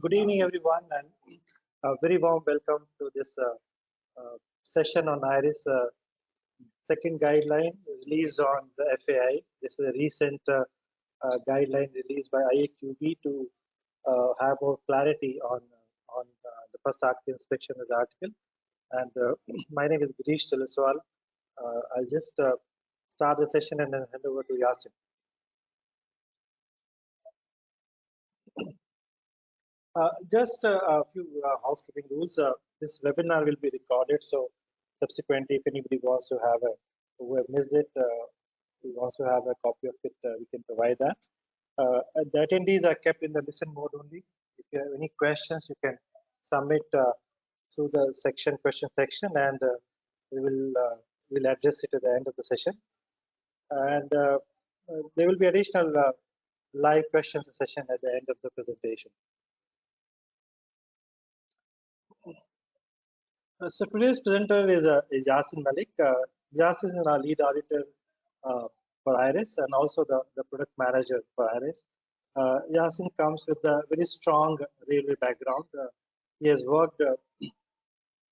Good evening, everyone, and a very warm welcome to this session on IRIS second guideline released on the FAI. This is a recent guideline released by IRQB to have more clarity on the first article inspection of the article. And my name is Girish Silaswal. I'll just start the session and then hand over to Yassin. Just a few housekeeping rules. This webinar will be recorded, so subsequently, if anybody wants to have who have missed it, who wants to have a copy of it, we can provide that. The attendees are kept in the listen mode only. If you have any questions, you can submit through the question section, and we will address it at the end of the session. And there will be additional live questions session at the end of the presentation. So today's presenter is YASSIN MALIK. YASSIN is our lead auditor for IRIS and also the product manager for IRIS. YASSIN comes with a very strong railway background. He has worked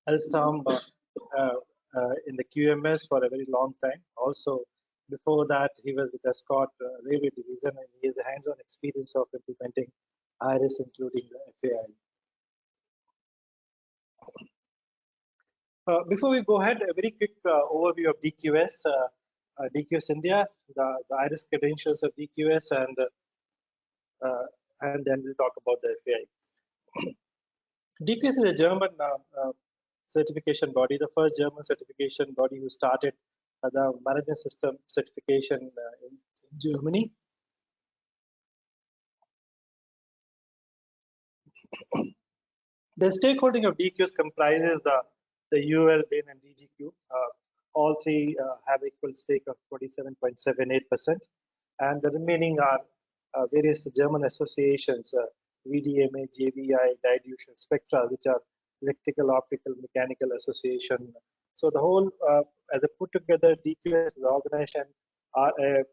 Alstom in the QMS for a very long time. Also, before that, he was with the Scott Railway Division, and he has a hands-on experience of implementing IRIS, including the FAI. Before we go ahead, a very quick overview of DQS. DQS India, the IRIS credentials of DQS, and then we'll talk about the FAI. DQS is a German certification body, the first German certification body who started the management system certification in Germany. The stakeholding of DQS comprises the UL, BIN, and DGQ. All three have equal stake of 47.78%, and the remaining are various German associations, VDMA, JBI, Dilution, Spectra, which are electrical, optical, mechanical association. So the whole, as a put together, DQS, the organization, are a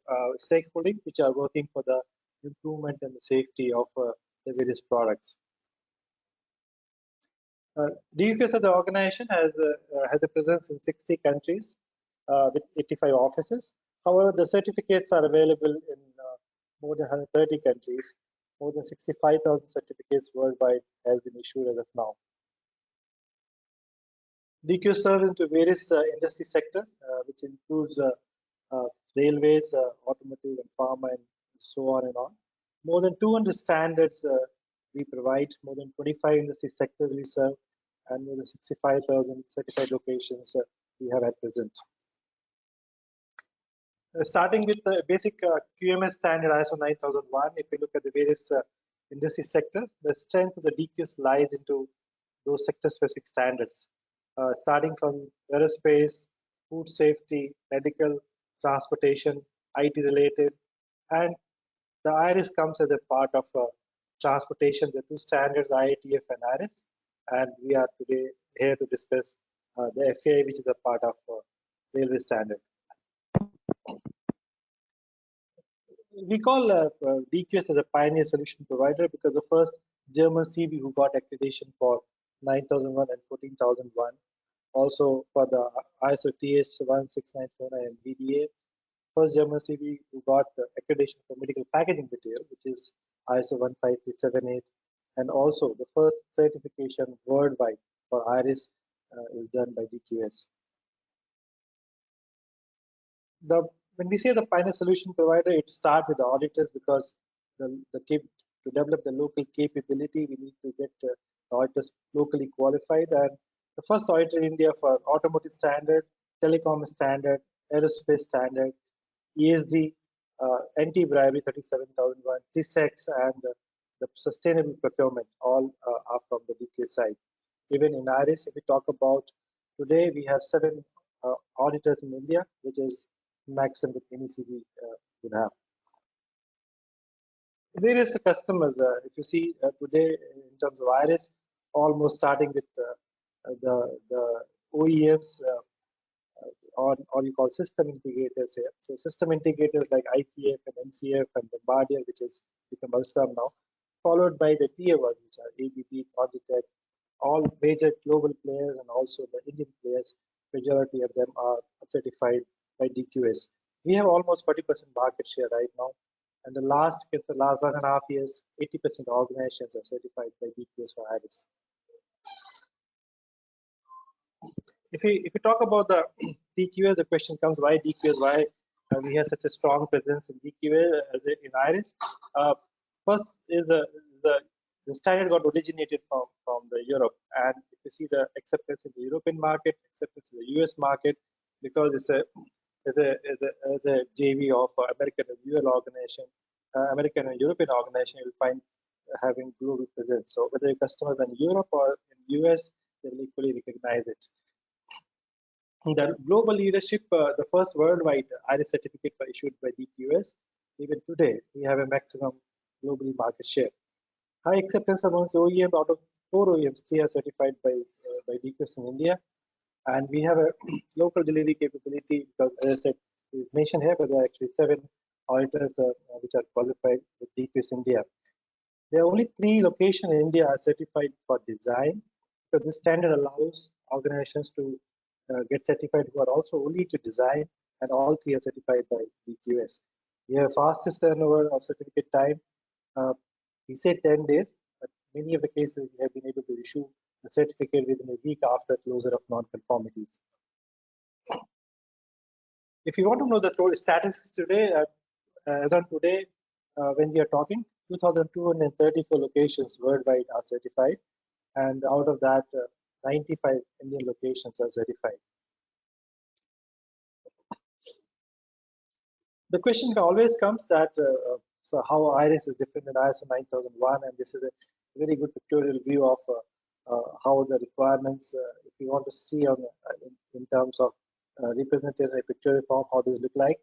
stakeholding which are working for the improvement and the safety of the various products. DQS as the organization has a presence in 60 countries with 85 offices. However, the certificates are available in more than 130 countries. More than 65,000 certificates worldwide has been issued as of now. DQS serves into various industry sectors, which includes railways, automotive, and pharma, and so on and on. More than 200 standards we provide, more than 25 industry sectors we serve, and more than 65,000 certified locations we have at present. Starting with the basic QMS standard ISO 9001, if you look at the various industry sectors, the strength of the DQS lies into those sector-specific standards, starting from aerospace, food safety, medical, transportation, IT-related, and the IRIS comes as a part of transportation. The two standards, IATF and IRIS, and we are today here to discuss the FAI, which is a part of railway standard. We call DQS as a pioneer solution provider because the first German CB who got accreditation for 9001 and 14001, also for the ISO TS 16949 and VDA, first German CB who got accreditation for medical packaging material, which is ISO 15378, and also the first certification worldwide for IRIS is done by DQS. When we say the pioneer solution provider, it starts with the auditors because to develop the local capability, we need to get the auditors locally qualified. And the first auditor in India for automotive standard, telecom standard, aerospace standard, ESD, anti-bribery 37001, TISEX, and the sustainable procurement, all are from the DQS side. Even in IRIS, if we talk about today, we have 7 auditors in India, which is maximum that any CB would have. Various customers, if you see today in terms of IRIS, almost starting with the OEMs or you call system integrators here. So system integrators like ICF and MCF and Bombardier, which has become Alstom now, followed by the tier ones, which are ABB, Logitech, all major global players, and also the Indian players. Majority of them are certified by DQS. We have almost 40% market share right now, and the last 1.5 years, 80% organizations are certified by DQS for IRIS. If we talk about the DQS, the question comes, why DQS? Why we have such a strong presence in DQS as in IRIS? First is the standard got originated from the Europe, and if you see the acceptance in the European market, acceptance in the US market, because it's a JV of American and UL organization, American and European organization, you'll find having global presence. So whether your customers in Europe or in US, they'll equally recognize it. The global leadership, the first worldwide IRIS certificate were issued by DQS. Even today, we have a maximum globally market share. High acceptance amongst OEMs. Out of 4 OEMs, 3 are certified by DQS in India, and we have a local delivery capability. Because as I said, we mentioned here, but there are actually 7 auditors which are qualified with DQS India. There are only 3 locations in India are certified for design, because this standard allows organizations to get certified who are also only to design, and all 3 are certified by DQS. We have fastest turnover of certificate time. We say 10 days, but many of the cases we have been able to issue a certificate within a week after closure of non-conformities. If you want to know the total statistics today, as on today, when we are talking, 2,234 locations worldwide are certified, and out of that, 95 Indian locations are certified. The question always comes that so how IRIS is different than ISO 9001, and this is a very good pictorial view of how the requirements, if you want to see on in terms of represented in a pictorial form, how these look like.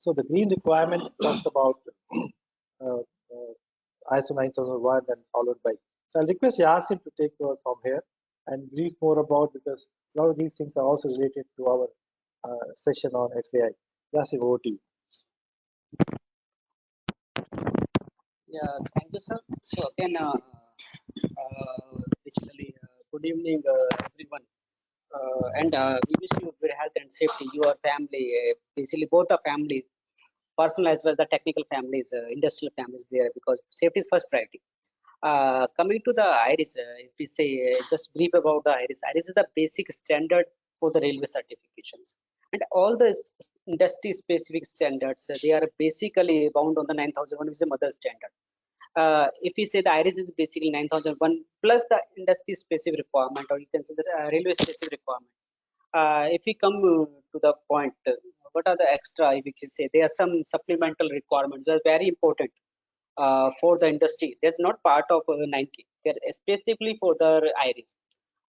So the green requirement talks about ISO 9001 and followed by. So I'll request YASSIN to take over from here and brief more about, because a lot of these things are also related to our session on FAI. YASSIN, over to you. Yeah, thank you, sir. So again, basically, good evening, everyone, and we wish you good health and safety. Your family, basically both the families, personal as well as the technical families, industrial families, there, because safety is first priority. Coming to the IRIS, if we say just brief about the IRIS, IRIS is the basic standard for the railway certifications, and all the industry specific standards, they are basically bound on the 9001, which is a mother standard. If we say the IRIS is basically 9001 plus the industry specific requirement, or you can say the railway specific requirement. If we come to the point, what are the extra, if we can say there are some supplemental requirements that are very important for the industry. That's not part of 9K. They're specifically for the IRIS.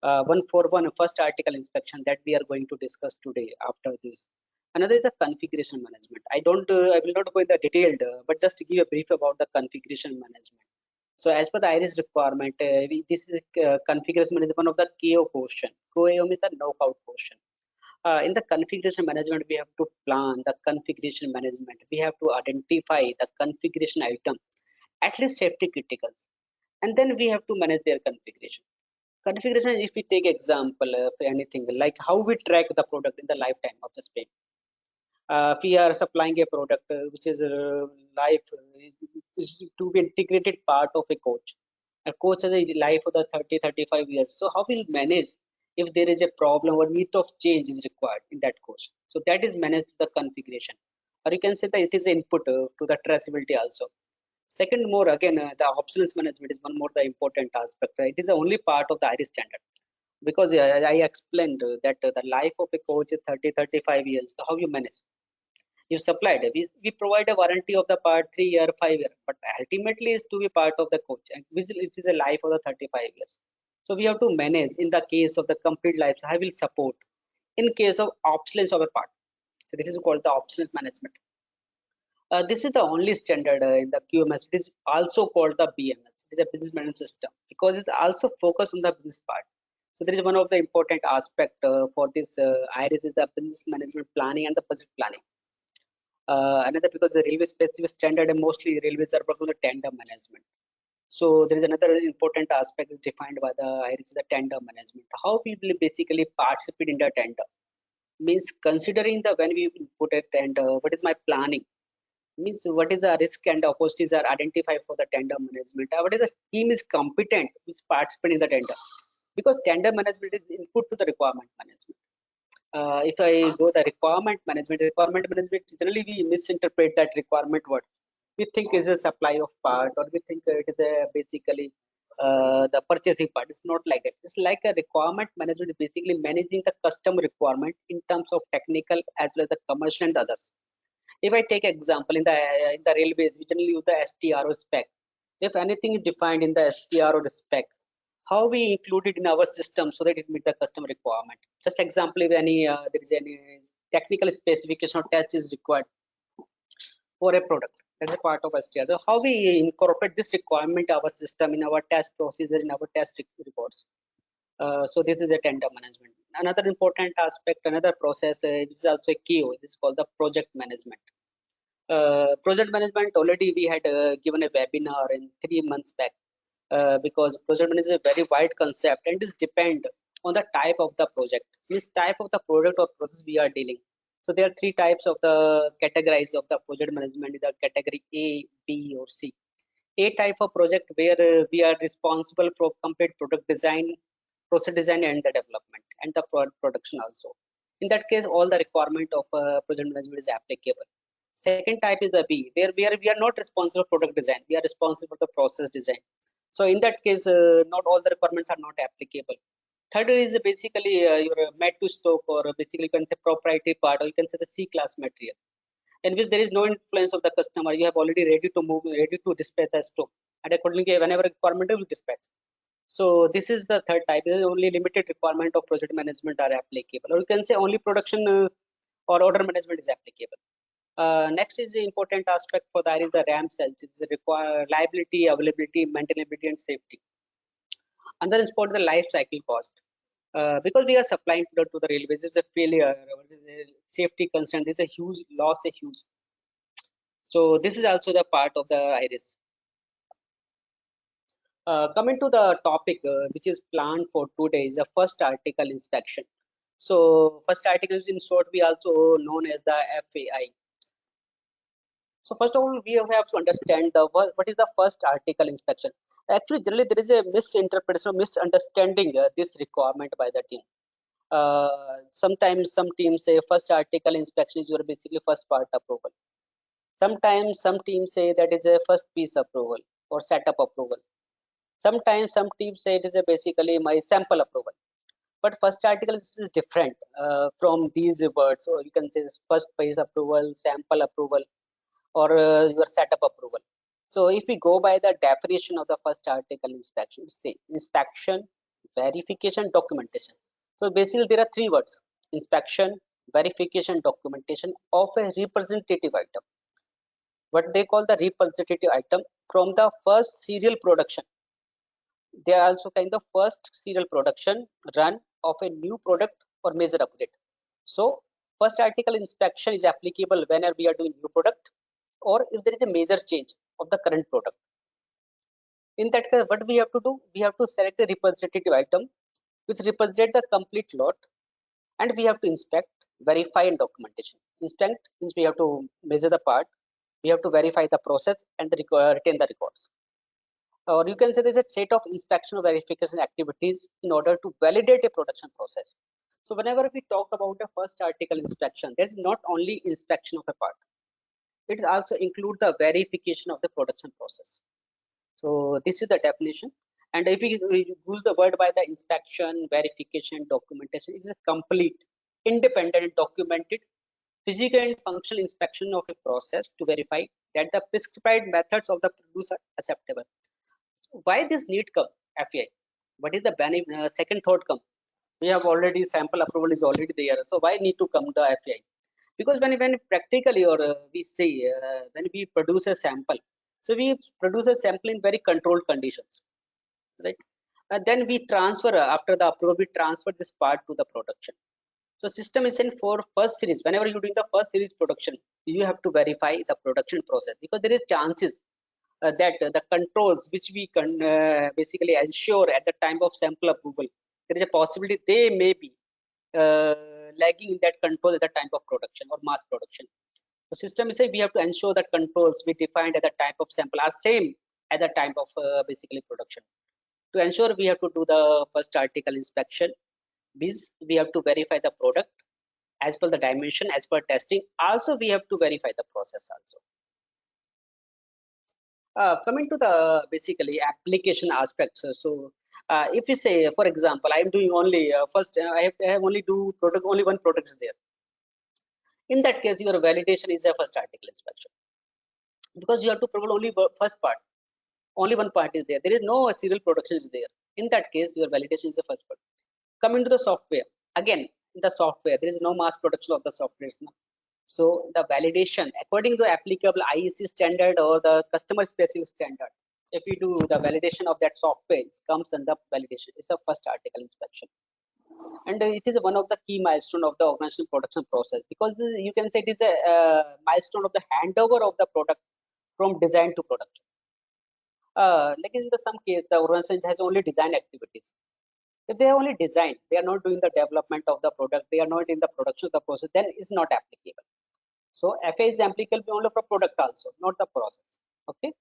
141 first article inspection that we are going to discuss today after this. Another is the configuration management. I will not go in the detailed, but just to give a brief about the configuration management. So as per the IRIS requirement, this is configuration management, one of the KO portion. KO means the knockout portion. In the configuration management, we have to plan the configuration management. We have to identify the configuration item, at least safety criticals, and then we have to manage their configuration. Configuration, if we take example of anything like how we track the product in the lifetime of the span. If we are supplying a product which is life is to be integrated part of a coach. A coach has a life of the 30-35 years. So how will manage if there is a problem or need of change is required in that coach? So that is managed the configuration, or you can say that it is input to the traceability also. Second, more again, the obsolescence management is one more the important aspect. It is the only part of the IRIS standard, because I explained that the life of a coach is 30-35 years. So how you manage? You supplied, we provide a warranty of the part 3 year, 5 year, but ultimately is to be part of the coach, which is a life of the 35 years. So we have to manage in the case of the complete life. I will support in case of obsolescence of a part. So this is called the obsolescence management. This is the only standard in the QMS. It is also called the BMS. It is a business management system, because it's also focused on the business part. So there is one of the important aspect for this IRIS is the business management planning and the budget planning. Another, because the railway specific standard, and mostly railways are working on the tender management. So there is another important aspect is defined by the IRIS, the tender management. How we will basically participate in the tender means considering the when we put a tender, what is my planning? Means what is the risk and opportunities are identified for the tender management. What is the team is competent which participate in the tender, because tender management is input to the requirement management. If I go the requirement management generally we misinterpret that requirement word. We think it's a supply of part, or we think it is a basically the purchasing part. It's not like that. It's like a requirement management is basically managing the customer requirement in terms of technical as well as the commercial and others. If I take example in the railways, we generally use the STRO spec. If anything is defined in the STRO spec, how we include it in our system so that it meets the customer requirement. Just example, if any there is any technical specification or test is required for a product as a part of STR, how we incorporate this requirement our system in our test procedure in our test reports. So this is a tender management. Another important aspect, another process is also a KO. This is called the project management. Project management already we had given a webinar in 3 months back, because project management is a very wide concept and this depend on the type of the project, this type of the product or process we are dealing. So there are 3 types of the categories of the project management, either category A, B or C. A type of project where we are responsible for complete product design, process design and the development and the production also. In that case, all the requirement of project management is applicable. Second type is the B, where we are not responsible for product design, we are responsible for the process design. So in that case, not all the requirements are not applicable. Third is basically your made to stock, or basically you can say proprietary part, or you can say the C class material, in which there is no influence of the customer. You have already ready to move, ready to dispatch the stock, and accordingly whenever requirement will dispatch. So this is the third type. There is only limited requirement of project management are applicable, or you can say only production or order management is applicable. Next is the important aspect for that is the RAM cells. It's the require reliability, availability, maintainability, and safety. Another is for the life cycle cost. Because we are supplying product to the railways, it's a failure, safety concern, there's a huge loss, a huge. So this is also the part of the IRIS. Coming to the topic, which is planned for today, is the first article inspection. So first article is in short, we also known as the FAI. So first of all, we have to understand what is the first article inspection. Actually, generally there is a misinterpretation, misunderstanding this requirement by the team. Sometimes some teams say first article inspection is your basically first part approval. Sometimes some teams say that is a first piece approval or setup approval. Sometimes some teams say it is a basically my sample approval. But first article is different from these words. So you can say first piece approval, sample approval, or your setup approval. So if we go by the definition of the first article inspection, it's the inspection, verification, documentation. So basically there are 3 words: inspection, verification, documentation of a representative item. What they call the representative item from the first serial production. They are also kind of first serial production run of a new product or major upgrade. So first article inspection is applicable whenever we are doing new product, or if there is a major change of the current product. In that case, what we have to do, we have to select a representative item which represent the complete lot, and we have to inspect, verify and documentation. Inspect means we have to measure the part, we have to verify the process and retain the records. Or you can say there's a set of inspection or verification activities in order to validate a production process. So whenever we talk about a first article inspection, there's not only inspection of a part, it also includes the verification of the production process. So this is the definition. And if we use the word by the inspection, verification, documentation, it is a complete, independent, documented, physical and functional inspection of a process to verify that the prescribed methods of the produce are acceptable. So why this need come? FAI. What is the second thought come? We have already sample approval is already there. So why need to come the FAI? Because when practically or we say when we produce a sample, so we produce a sample in very controlled conditions, right? And then we transfer after the approval, we transfer this part to the production. So system is in for first series. Whenever you're doing the first series production, you have to verify the production process, because there is chances that the controls which we can basically ensure at the time of sample approval, there is a possibility they may be lagging in that control at the time of production or mass production. The system is say we have to ensure that controls we defined at the type of sample are same at the time of basically production. To ensure we have to do the first article inspection. We have to verify the product as per the dimension, as per testing. Also, we have to verify the process also. Coming to the basically application aspects. So, if we say, for example, I am doing only first, I have only do product, only one product is there. In that case, your validation is a first article inspection because you have to provide only first part. Only one part is there. There is no serial production is there. In that case, your validation is the first part. Coming to the software, again, in the software, there is no mass production of the software. So the validation, according to applicable IEC standard or the customer specific standard, if you do the validation of that software, it comes under validation. It's a first article inspection. And it is one of the key milestone of the organizational production process because you can say it is a milestone of the handover of the product from design to production. Like in the some case, the organization has only design activities. If they are only design, they are not doing the development of the product, they are not in the production of the process, then it's not applicable. So FA is applicable only for product also, not the process. Okay.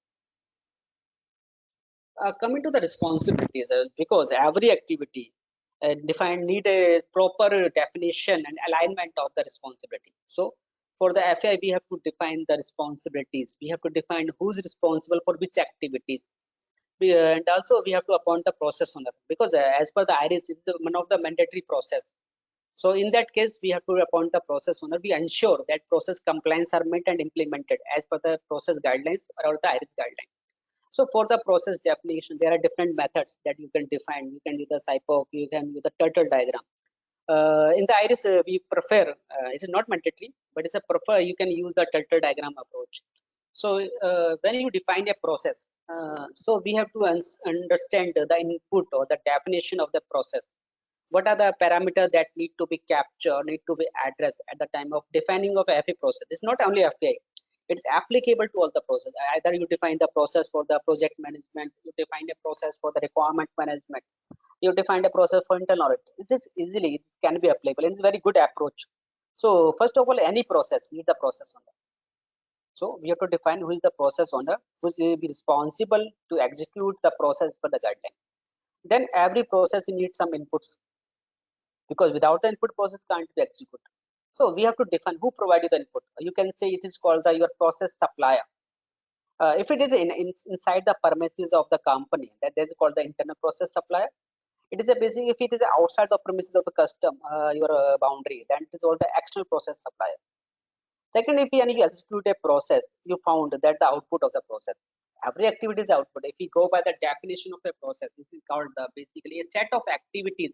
Coming to the responsibilities, because every activity defined need a proper definition and alignment of the responsibility. So for the FAI, we have to define the responsibilities. We have to define who's responsible for which activities. And also we have to appoint the process owner because as per the IRIS, it's one of the mandatory process. So in that case, we have to appoint the process owner. We ensure that process compliance are met and implemented as per the process guidelines or the IRIS guideline. So for the process definition, there are different methods that you can define. You can use the SIPOC, you can use the turtle diagram. In the IRIS, we prefer, it is not mandatory, but it's a prefer, you can use the turtle diagram approach. So when you define a process, so we have to understand the input or the definition of the process. What are the parameters that need to be captured, need to be addressed at the time of defining of FA process? It's not only FA, it's applicable to all the process. Either you define the process for the project management, you define a process for the requirement management, you define a process for internal audit. It is easily, it can be applicable, and it's a very good approach. So first of all, any process needs the process owner. So we have to define who is the process owner, who will be responsible to execute the process for the guideline. Then every process needs some inputs because without the input, process can't be executed. So we have to define who provided the input. You can say it is called your process supplier. If it is inside the premises of the company, that is called the internal process supplier. It is a basic. If it is outside the premises of the custom, your boundary, then it is called the external process supplier. Second, if you execute a process, you found that the output of the process. Every activity is output. If we go by the definition of a process, this is called basically a set of activities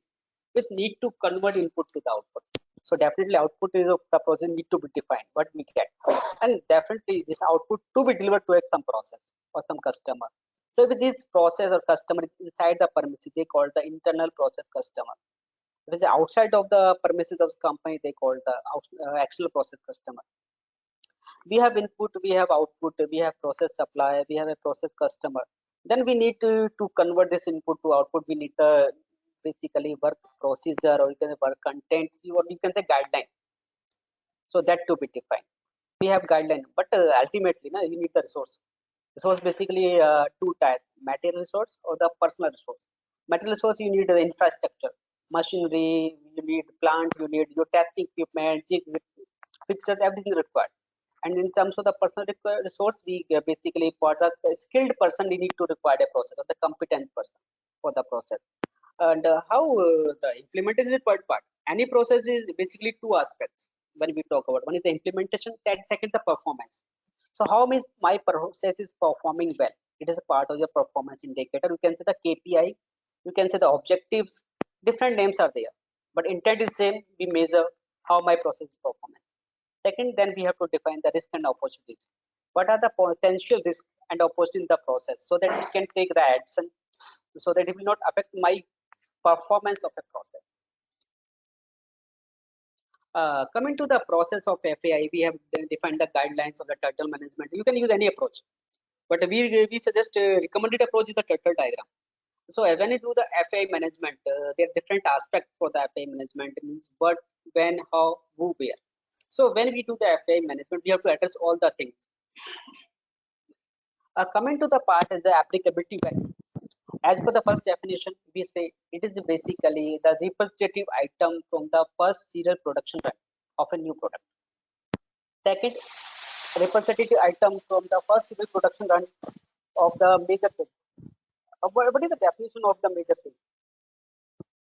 which need to convert input to the output. So definitely output is of the process need to be defined, what we get. And definitely this output to be delivered to some process or some customer. So with this process or customer inside the premises, they call the internal process customer. If it is outside of the premises of the company, they call the external process customer. We have input, we have output, we have process supplier, we have a process customer. Then we need to convert this input to output. We need the basically work procedure, or you can say work content, or you can say guideline. So that to be defined. We have guideline, but ultimately, you need the resource. Resource basically two types: material resource or the personal resource. Material resource, you need the infrastructure, machinery, you need plant, you need your testing equipment, jig, fixtures, everything required. And in terms of the personal resource, we basically for the skilled person, we need to require a process or the competent person for the process. And how the implementation is required part. Any process is basically two aspects when we talk about. One is the implementation, that second the performance. So how means my process is performing well? It is a part of your performance indicator. You can say the KPI, you can say the objectives, different names are there. But intent is same, we measure how my process is performing. Second, then we have to define the risk and opportunities. What are the potential risks and opportunities in the process so that we can take the action so that it will not affect my performance of the process. Coming to the process of FAI, we have defined the guidelines of the turtle management. You can use any approach. But we suggest recommended approach is the turtle diagram. So when you do the FAI management, there are different aspects for the FAI management. Means what, when, how, who, where. So when we do the FAI management, we have to address all the things. Coming to the part is the applicability value. As per the first definition, we say it is basically the representative item from the first serial production run of a new product. Second, representative item from the first serial production run of the major thing. What is the definition of the major thing?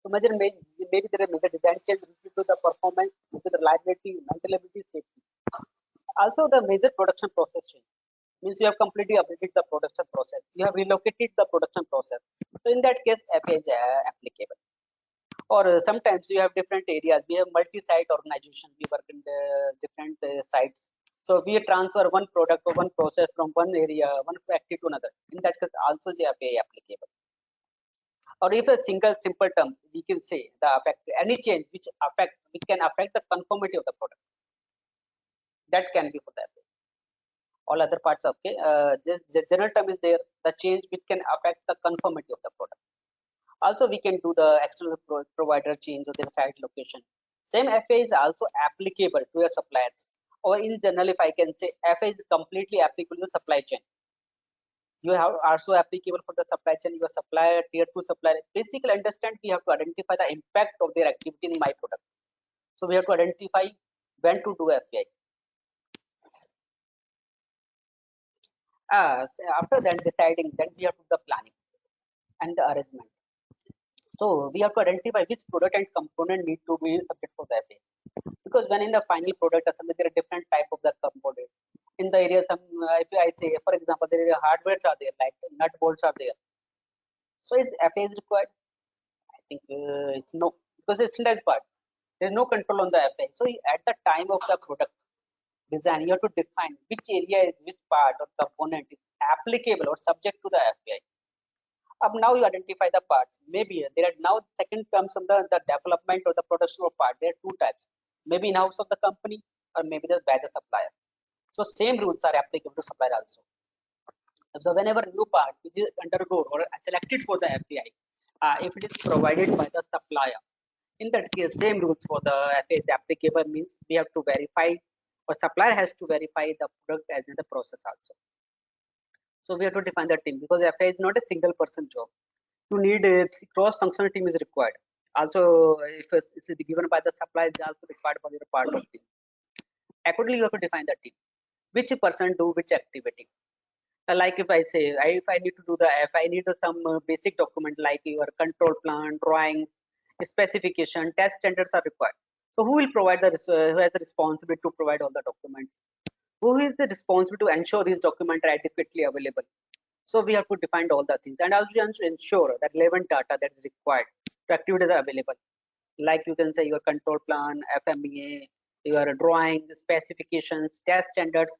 So maybe there are major design changes related to the performance, to the reliability, maintainability, safety. Also, the major production process change means you have completely updated the production process. You have relocated the production process. So in that case, FAI is applicable. Or sometimes you have different areas. We have multi-site organization. We work in the different sites. So we transfer one product or one process from one area, one factory to another. In that case, also the FAI applicable. Or if a single simple term, we can say the affect any change which can affect the conformity of the product. That can be for the FAI. All other parts okay. This the general term is there. The change which can affect the conformity of the product. Also, we can do the external provider change of their site location. Same FAI is also applicable to your suppliers. Or in general, if I can say, FAI is completely applicable to supply chain. You have also applicable for the supply chain, your supplier, tier 2 supplier. Basically, understand we have to identify the impact of their activity in my product. So we have to identify when to do FAI. After that, deciding, then we have to do the planning and the arrangement. So we have to identify which product and component need to be subject for the FAI. Because when in the final product assembly, there are different type of the component. In the area, some if I say, for example, there are hardwares are there, like nut bolts are there. So is FAI is required? I think it's no, because it's still part. There is no control on the FAI. So at the time of the product design, you have to define which area is which part or component is applicable or subject to the FAI. Now you identify the parts. Maybe there are now second comes on the development or the production of part. There are two types. Maybe in house of the company or maybe by the supplier. So same rules are applicable to supplier also. So whenever new part which is undergone or selected for the FAI, if it is provided by the supplier, in that case same rules for the FAI is applicable. Means we have to verify or supplier has to verify the product as in the process also. So we have to define the team because FAI is not a single person job. You need a cross-functional team is required. Also, if it's given by the supplier, it's also required by the part of team. Accordingly, you have to define the team. Which person do which activity? Like if I say, if I need to do if I need some basic document like your control plan, drawings, specification, test standards are required. So who will provide who has the responsibility to provide all the documents? Who is the responsibility to ensure these documents are adequately available? So we have to define all the things and also ensure that relevant data that is required to activities are available. Like you can say your control plan, FMEA, your drawing, specifications, test standards,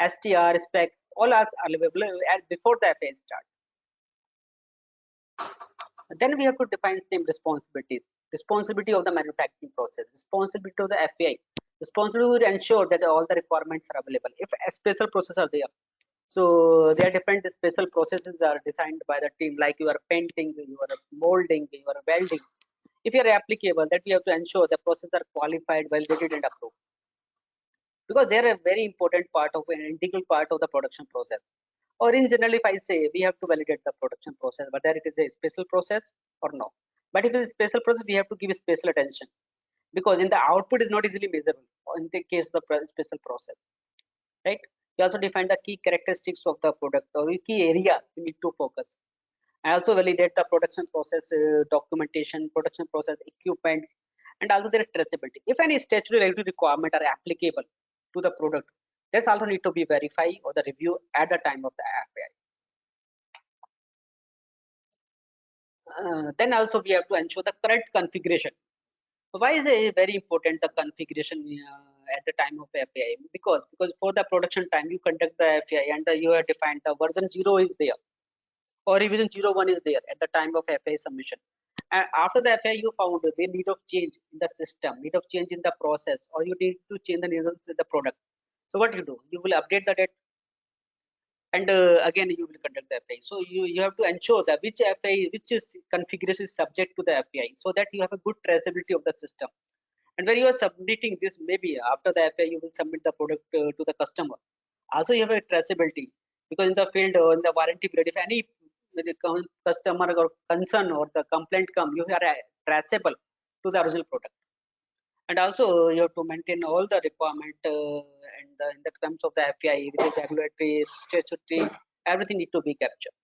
STR, spec, all are available before the FAI start. Then we have to define same responsibilities. Responsibility of the manufacturing process, responsibility of the FAI, responsibility to ensure that all the requirements are available. If a special process are there, so there are different special processes are designed by the team, like you are painting, you are molding, you are welding. If you are applicable, that we have to ensure the process are qualified, validated, and approved. Because they are a very important part of an integral part of the production process. Or in general, if I say we have to validate the production process, whether it is a special process or no. But if it is a special process, we have to give special attention because in the output is not easily measurable in the case of the special process, right? We also define the key characteristics of the product or key area we need to focus. I also validate the production process documentation, production process equipments, and also their traceability. If any statutory regulatory requirement are applicable to the product, that's also need to be verified or the review at the time of the FAI. Then also we have to ensure the correct configuration. So why is it very important the configuration at the time of FAI? Because for the production time you conduct the FAI and you have defined the version 0 is there or revision 01 is there at the time of FAI submission. And after the FAI you found the need of change in the system, need of change in the process, or you need to change the results in the product. So what you do? You will update the date. and again you will conduct the FAI. So you have to ensure that which FAI, which is configuration is subject to the FAI, so that you have a good traceability of the system. And when you are submitting this, maybe after the FAI, you will submit the product to the customer. Also, you have a traceability, because in the field or in the warranty period, if any customer or concern or the complaint come, you are traceable to the original product. And also, you have to maintain all the requirement and in the terms of the FAI, which is regulatory, statutory, everything need to be captured.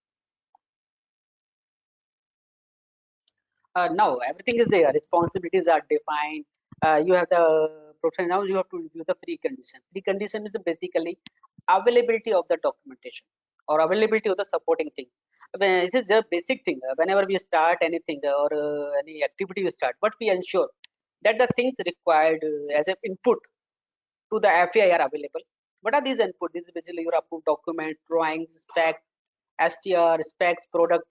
Now everything is there, responsibilities are defined. You have the profession. Now you have to review the precondition. Precondition is basically availability of the documentation or availability of the supporting thing. This is the basic thing. Whenever we start anything or any activity we start, but we ensure that the things required as an input to the FAI are available. What are these input? This is basically your approved document, drawings, spec, STR, specs, product,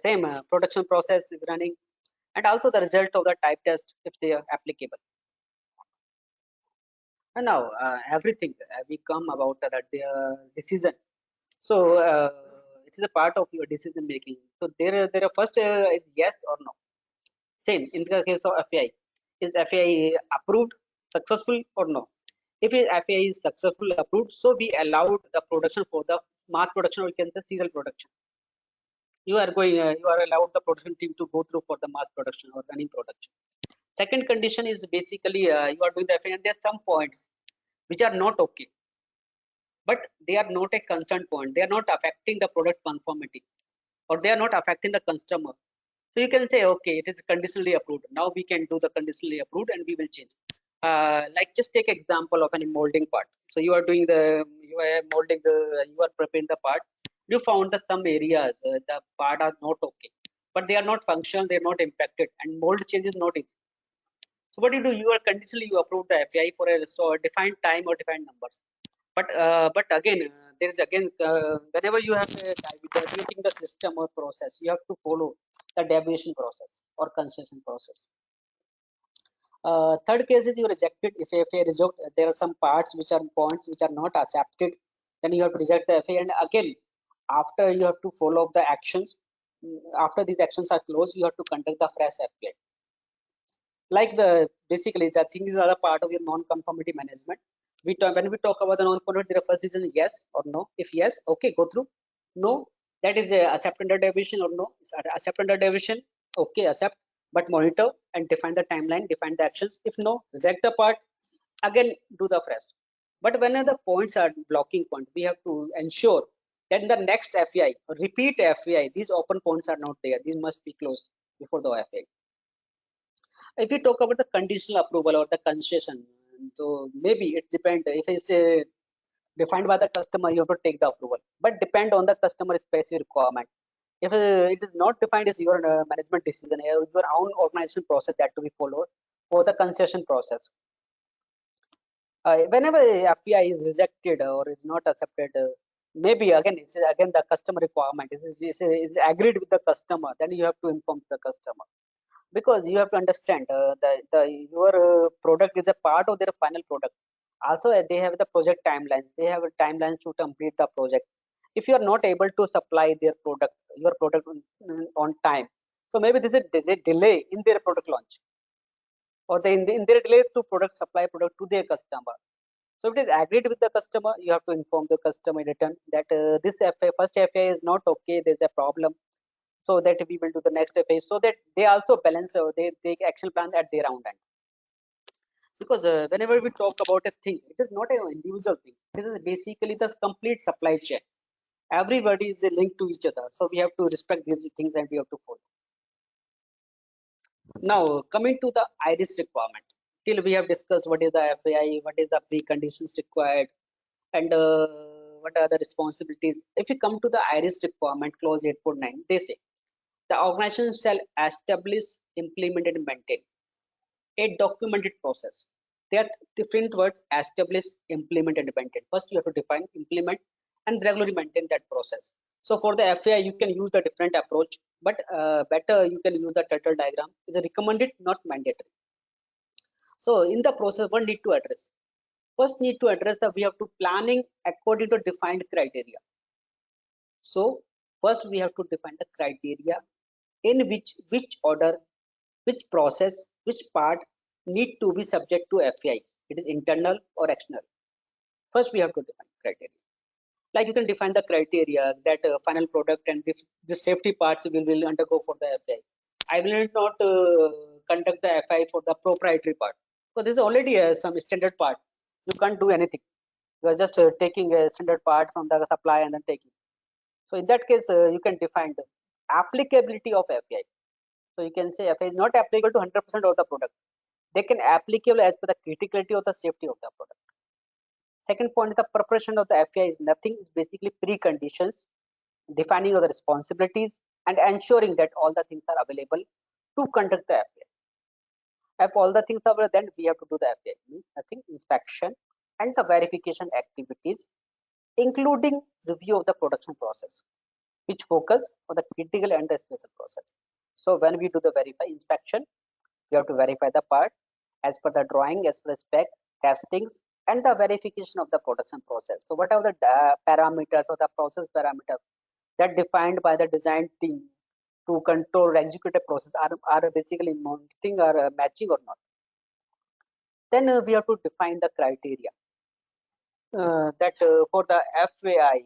same production process is running, and also the result of the type test if they are applicable. And now everything we come about that decision. So it is a part of your decision making. So there are first is yes or no. Same in the case of FAI. Is FAI approved, successful or no? If FAI is successful, approved, so we allowed the production for the mass production, or you can say serial production. You are allowed the production team to go through for the mass production or running production. Second condition is basically you are doing the FAI and there are some points which are not okay, but they are not a concern point. They are not affecting the product conformity, or they are not affecting the customer. So you can say, okay, it is conditionally approved. Now we can do the conditionally approved and we will change. Like just take example of any molding part. So you are doing you are molding you are preparing the part. You found that some areas, the part are not okay, but they are not functional, they are not impacted, and mold change is not easy. So what you do, you are conditionally, you approve the FAI for a defined time or defined numbers. But again, there is again, whenever you have deviating the system or process, you have to follow the deviation process or concession process. Third case is you rejected. If FAI reject, there are some parts which are points which are not accepted, then you have to reject the FAI. And again, after you have to follow up the actions. After these actions are closed, you have to conduct the fresh FAI. Like basically the things are a part of your non-conformity management. When we talk about the non-conformity, the first decision is yes or no. If yes, okay, go through. No, that is a accept under deviation, or no, accept under deviation. Okay, accept, but monitor and define the timeline, define the actions. If no, reject the part. Again, do the fresh. But when the points are blocking point, we have to ensure that in the next FAI, repeat FAI, these open points are not there. These must be closed before the FAI. If we talk about the conditional approval or the concession, so maybe it depends. If it's defined by the customer, you have to take the approval, but depend on the customer specific requirement. If it is not defined, as your management decision, your own organization process that to be followed for the concession process. Whenever FPI is rejected or is not accepted, maybe again it's again the customer requirement is agreed with the customer. Then you have to inform the customer, because you have to understand your product is a part of their final product. Also they have the project timelines, they have timelines to complete the project. If you are not able to supply your product on time, so maybe this is a delay in their product launch, or in their delay to product supply product to their customer. So if it is agreed with the customer, you have to inform the customer in return that this first FAI is not okay, there's a problem, so that we will do the next phase, so that they also balance they take action plan at their own end. Because whenever we talk about a thing, it is not an individual thing, this is basically the complete supply chain. Everybody is linked to each other, so we have to respect these things and we have to follow. Now coming to the iris requirement, till we have discussed what is the FAI, what is the preconditions required, and what are the responsibilities. If you come to the iris requirement clause 8.9, they say the organization shall establish, implement, and maintain a documented process. There are different words: establish, implement, and maintain. First, you have to define, implement, and regularly maintain that process. So for the FAI, you can use the different approach, but better you can use the turtle diagram. It's recommended, not mandatory. So in the process, one need to address. First, need to address that we have to planning according to defined criteria. So first we have to define the criteria in which order, which process, which part need to be subject to FAI. It is internal or external. First we have to define criteria. Like you can define the criteria that final product and if the safety parts will undergo for the FAI. I will not conduct the FAI for the proprietary part. So this is already some standard part. You can't do anything. You are just taking a standard part from the supply and then taking. So in that case, you can define the applicability of FAI. So you can say FAI is not applicable to 100% of the product. They can applicable as per the criticality of the safety of the product. Second point is the preparation of the FAI is nothing. It's basically preconditions, defining of the responsibilities and ensuring that all the things are available to conduct the FAI. If all the things are available, then we have to do the FAI. Means nothing, inspection and the verification activities, including review of the production process, which focus on the critical and the special process. So when we do the verify inspection, we have to verify the part as per the drawing, as per the spec, testings, and the verification of the production process. So whatever the parameters or the process parameters that defined by the design team to control or execute a process are basically mounting or matching or not. Then we have to define the criteria that for the FAI,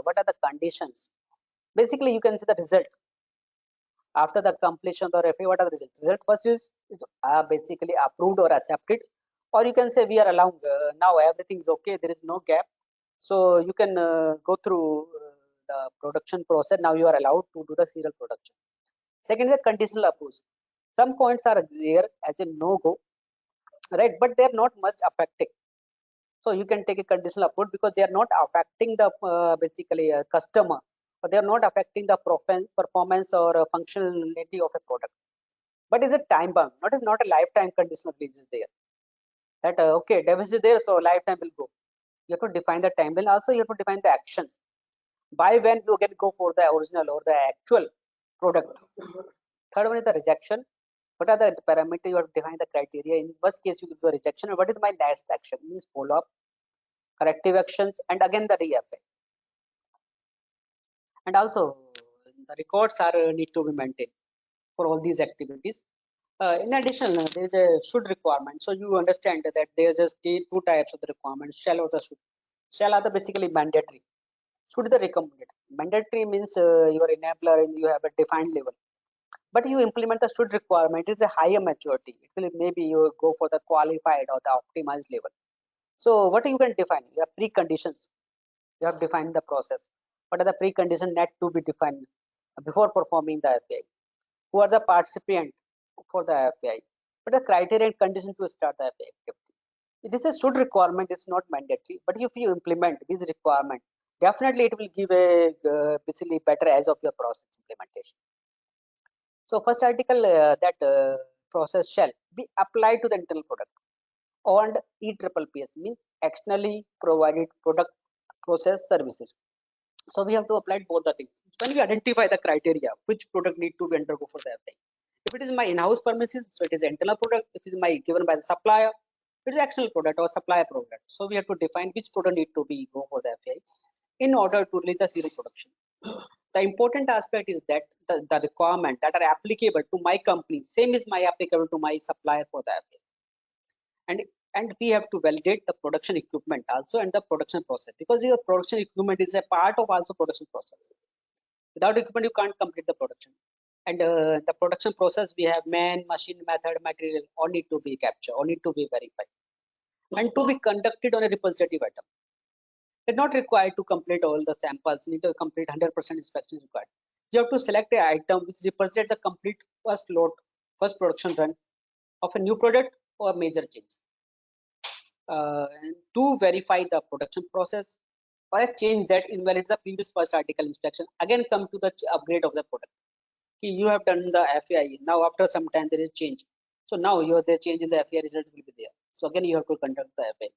what are the conditions? Basically, you can see the result after the completion of the FAI. What are the results? Result first is basically approved or accepted, or you can say we are allowed now everything is okay. There is no gap, so you can go through the production process. Now you are allowed to do the serial production. Second is the conditional approach. Some points are there as a no-go, right? But they are not much affecting. So you can take a conditional approach because they are not affecting the basically customer, but they are not affecting the performance or functionality of a product. But is it time bound? Not is not a lifetime conditional release is there. That okay, damage is there, so lifetime will go. You have to define the timeline. Also, you have to define the actions. By when you can go for the original or the actual product. Third one is the rejection. What are the parameters you have to define the criteria? In what case you will do a rejection, and what is my next action? Means follow up, corrective actions, and again the re-apply. And also the records are need to be maintained for all these activities. In addition, there is a should requirement. So you understand that there are just two types of the requirements: shall or the should. Shall are the basically mandatory. Should is the recommended. Mandatory means you are enabler and you have a defined level. But you implement the should requirement is a higher maturity. It will maybe you go for the qualified or the optimized level. So what you can define? You have preconditions. You have defined the process. What are the preconditions that to be defined before performing the FAI? Who are the participant for the FAI? What are the criteria and condition to start the FAI activity? This is should requirement. It's not mandatory. But if you implement this requirement, definitely it will give a basically better edge of your process implementation. So first article that process shall be applied to the internal product and EPPS means externally provided product process services. So we have to apply both the things. When we identify the criteria, which product need to be undergo for the FAI. If it is my in-house premises, so it is internal product. If it is my given by the supplier, it is external product or supplier product. So we have to define which product need to be go for the FAI in order to release the serial production. The important aspect is that the requirement that are applicable to my company, same is my applicable to my supplier for the FAI. And we have to validate the production equipment also and the production process, because your production equipment is a part of also production process. Without equipment, you can't complete the production. And the production process, we have man, machine, method, material, all need to be captured, all need to be verified, and to be conducted on a representative item. It's not required to complete all the samples, need to complete 100% inspection required. You have to select an item which represents the complete first load, first production run of a new product or major change. To verify the production process or a change that invalidates the previous first article inspection, again come to the upgrade of the product. You have done the FAI, now after some time there is change. So now the change in the FAI result will be there. So again you have to conduct the FAI.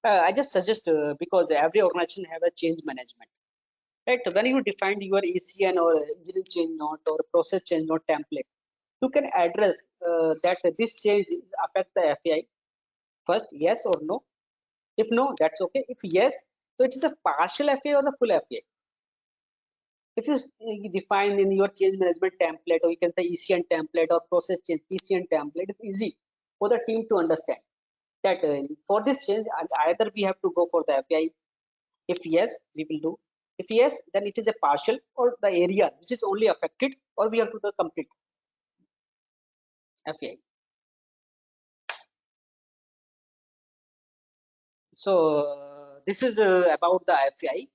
I just suggest because every organization have a change management, right? When you define your ECN or engineering change note or process change note template, you can address that this change affect the FAI. First, yes or no. If no, that's okay. If yes, so it is a partial FAI or the full FAI. If you define in your change management template, or you can say ECN template or process change PCN template, it's easy for the team to understand that for this change, either we have to go for the FAI. If yes, we will do. If yes, then it is a partial or the area which is only affected, or we have to do the complete FAI. So this is about the FAI.